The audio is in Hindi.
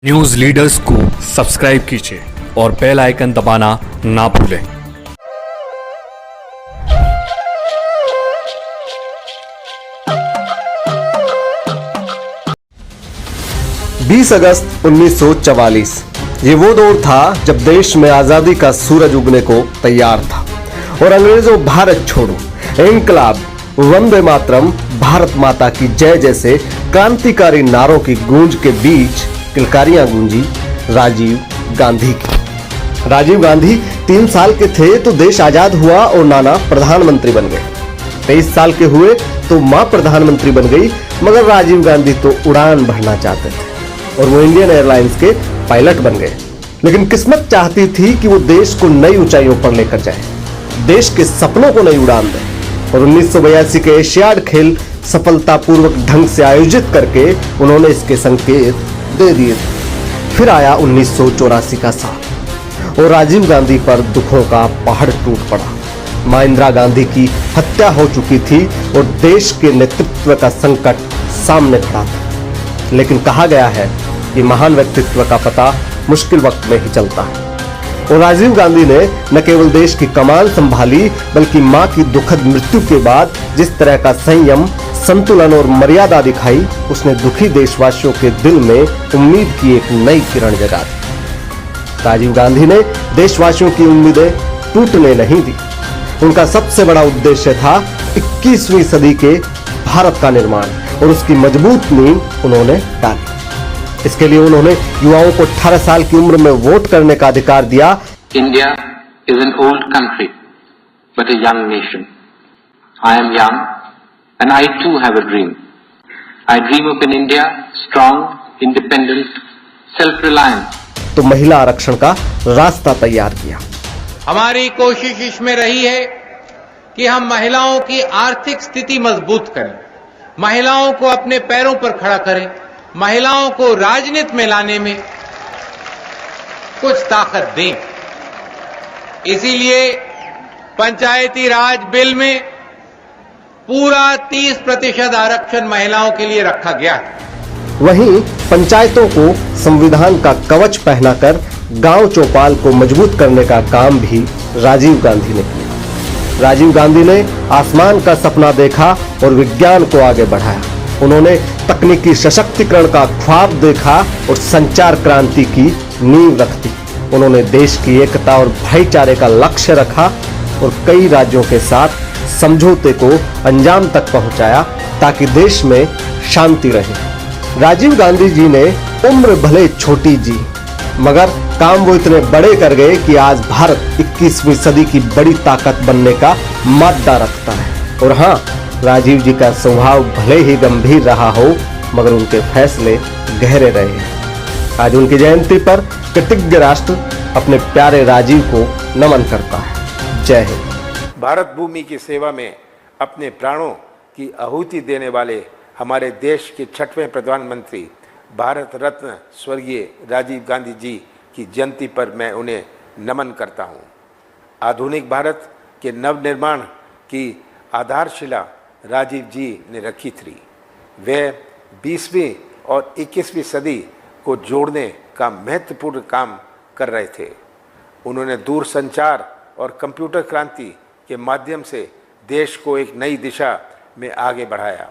न्यूज लीडर्स को सब्सक्राइब कीजिए और बेल आइकन दबाना ना भूलें। बीस अगस्त 1944 ये वो दौर था जब देश में आजादी का सूरज उगने को तैयार था और अंग्रेजों भारत छोड़ो, इंकलाब, वंदे मातरम, भारत माता की जय जैसे क्रांतिकारी नारों की गूंज के बीच किलकारियां गूंजी राजीव गांधी की। राजीव गांधी 3 साल के थे तो देश आजाद हुआ और नाना प्रधानमंत्री बन गए। 23 साल के हुए तो मां प्रधानमंत्री बन गई, मगर राजीव गांधी तो उड़ान भरना चाहते थे और वो इंडियन एयरलाइंस के पायलट बन गए। लेकिन किस्मत चाहती थी कि वो देश को नई ऊंचाइयों पर लेकर जाए, देश के सपनों को नई उड़ान दे। और 1982 के एशियाड खेल सफलतापूर्वक ढंग से आयोजित करके उन्होंने इसके संकेत दे दिए थे। फिर आया 1984 का साल और राजीव गांधी पर दुखों का पहाड़ टूट पड़ा। मां इंदिरा गांधी की हत्या हो चुकी थी और देश के नेतृत्व का संकट सामने खड़ा था। लेकिन कहा गया है कि महान व्यक्तित्व का पता मुश्किल वक्त में ही चलता है और राजीव गांधी ने न केवल देश की कमान संभाली बल्कि मां की दुखद मृत्यु के बाद जिस तरह का संयम, संतुलन और मर्यादा दिखाई, उसने दुखी देशवासियों के दिल में उम्मीद की एक नई किरण जगा दी। राजीव गांधी ने देशवासियों की उम्मीदें टूटने नहीं दी। उनका सबसे बड़ा उद्देश्य था 21वीं सदी के भारत का निर्माण और उसकी मजबूत नींव उन्होंने डाली। इसके लिए उन्होंने युवाओं को 18 साल की उम्र में वोट करने का अधिकार दिया। India is an old country, but a young nation. I am young, and I too have a dream. I dream of an India strong, independent, self-reliant. तो महिला आरक्षण का रास्ता तैयार किया। हमारी कोशिश इसमें रही है कि हम महिलाओं की आर्थिक स्थिति मजबूत करें, महिलाओं को अपने पैरों पर खड़ा करें, महिलाओं को राजनीति में लाने में कुछ ताकत दें। इसीलिए पंचायती राज बिल में पूरा 30% आरक्षण महिलाओं के लिए रखा गया है। वहीं पंचायतों को संविधान का कवच पहनाकर गांव चौपाल को मजबूत करने का काम भी राजीव गांधी ने किया। राजीव गांधी ने आसमान का सपना देखा और विज्ञान को आगे बढ़ाया। उन्होंने तकनीकी सशक्तिकरण का ख्वाब देखा और संचार क्रांति की नींव रख दी। उन्होंने देश की एकता और भाईचारे का लक्ष्य रखा और कई राज्यों के साथ समझौते को अंजाम तक पहुंचाया ताकि देश में शांति रहे। राजीव गांधी जी ने उम्र भले छोटी जी, मगर काम वो इतने बड़े कर गए कि आज भारत 21वीं सदी की बड़ी ताकत बनने का मादा रखता है। और हाँ, राजीव जी का स्वभाव भले ही गंभीर रहा हो, मगर उनके फैसले गहरे रहे हैं। आज उनकी जयंती पर कृतज्ञ राष्ट्र अपने प्यारे राजीव को नमन करता है। जय हिंद। भारत भूमि की सेवा में अपने प्राणों की आहुति देने वाले हमारे देश के 6वें प्रधानमंत्री भारत रत्न स्वर्गीय राजीव गांधी जी की जयंती पर मैं उन्हें नमन करता हूं। आधुनिक भारत के नवनिर्माण की आधारशिला राजीव जी ने रखी थी। वे 20वीं और 21वीं सदी को जोड़ने का महत्वपूर्ण काम कर रहे थे। उन्होंने दूरसंचार और कंप्यूटर क्रांति के माध्यम से देश को एक नई दिशा में आगे बढ़ाया।